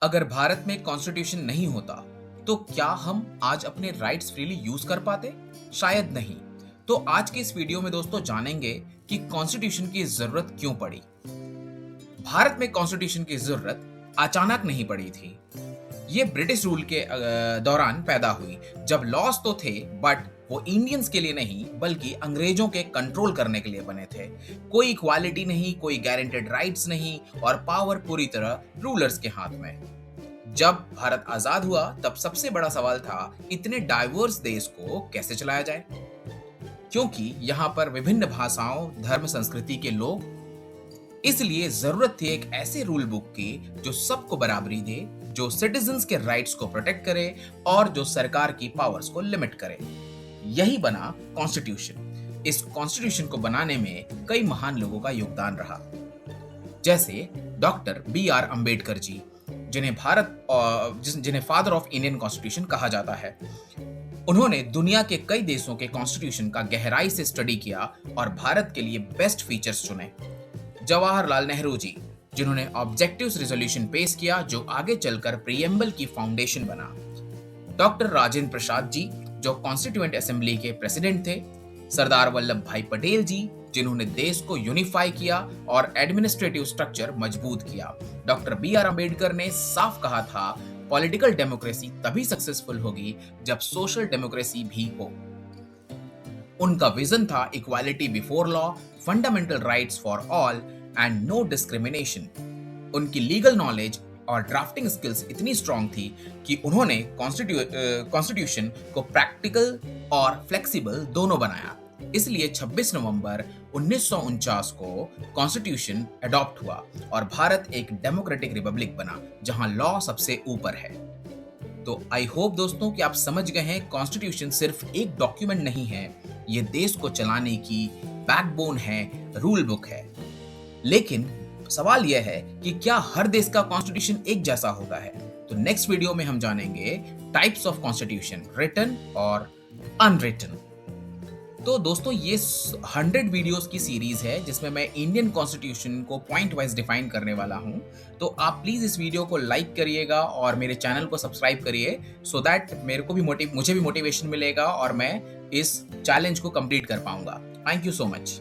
अगर भारत में कॉन्स्टिट्यूशन नहीं होता तो क्या हम आज अपने राइट्स फ्रीली यूज कर पाते? शायद नहीं। तो आज के इस वीडियो में दोस्तों जानेंगे कि कॉन्स्टिट्यूशन की जरूरत क्यों पड़ी। भारत में कॉन्स्टिट्यूशन की जरूरत अचानक नहीं पड़ी थी। ये ब्रिटिश रूल के दौरान पैदा हुई, जब लॉस तो थे बट वो इंडियंस के लिए नहीं बल्कि अंग्रेजों के कंट्रोल करने के लिए बने थे। कोई इक्वालिटी नहीं, कोई गारंटेड राइट्स नहीं और पावर पूरी तरह रूलर्स के हाथ में। जब भारत आजाद हुआ तब सबसे बड़ा सवाल था, इतने डाइवर्स देश को कैसे चलाया जाए, क्योंकि यहाँ पर विभिन्न भाषाओं, धर्म, संस्कृति के लोग। इसलिए जरूरत थी एक ऐसे रूल बुक की जो सबको बराबरी दे, जो सिटीजन्स के राइट्स को प्रोटेक्ट करे और जो सरकार की पावर्स को लिमिट करे। यही बना कॉन्स्टिट्यूशन। इस कॉन्स्टिट्यूशन को बनाने में कई महान लोगों का योगदान रहा, जैसे डॉक्टर B.R. अम्बेडकर जी, जिन्हें फादर ऑफ इंडियन कॉन्स्टिट्यूशन कहा जाता है। उन्होंने दुनिया के कई देशों के कॉन्स्टिट्यूशन का गहराई से स्टडी किया और भारत के लिए बेस्ट फीचर्स चुने। जवाहरलाल नेहरू जी, जिन्होंने ऑब्जेक्टिव्स रेजोल्यूशन पेश किया जो आगे चलकर प्रीएम्बल की फाउंडेशन बना। डॉक्टर राजेंद्र प्रसाद जी, जो कॉन्स्टिट्यूएंट असेंबली के प्रेसिडेंट थे। सरदार वल्लभ भाई पटेल जी, जिन्होंने देश को यूनिफाई किया और एडमिनिस्ट्रेटिव स्ट्रक्चर मजबूत किया। Doctor B.R. अम्बेडकर ने साफ कहा था, पॉलिटिकल डेमोक्रेसी तभी सक्सेसफुल होगी जब सोशल डेमोक्रेसी भी हो। उनका विजन था equality before law, fundamental rights for all and no discrimination. उनकी लीगल नॉलेज और ड्राफ्टिंग स्किल्स इतनी स्ट्रांग थी कि उन्होंने कॉन्स्टिट्यूशन को प्रैक्टिकल और फ्लेक्सिबल दोनों बनाया। इसलिए 26 नवंबर 1949 को कॉन्स्टिट्यूशन अडॉप्ट हुआ और भारत एक डेमोक्रेटिक रिपब्लिक बना जहां लॉ सबसे ऊपर है। तो आई होप दोस्तों कि आप समझ गए हैं, कॉन्स्टिट्यूशन सिर्फ एक डॉक्यूमेंट नहीं है, ये देश को चलाने की बैकबोन है, रूल बुक है। लेकिन सवाल यह है कि क्या हर देश का कॉन्स्टिट्यूशन एक जैसा होता है? तो नेक्स्ट वीडियो में हम जानेंगे टाइप्स ऑफ कॉन्स्टिट्यूशन, रिटन और अनरिटन। तो दोस्तों ये 100 वीडियोस की सीरीज है जिसमें मैं इंडियन कॉन्स्टिट्यूशन को पॉइंट वाइज डिफाइन करने वाला हूं। तो आप प्लीज इस वीडियो को लाइक करिएगा और मेरे चैनल को सब्सक्राइब करिए, सो दैट मुझे भी मोटिवेशन मिलेगा और मैं इस चैलेंज को कंप्लीट कर पाऊंगा। Thank you so much.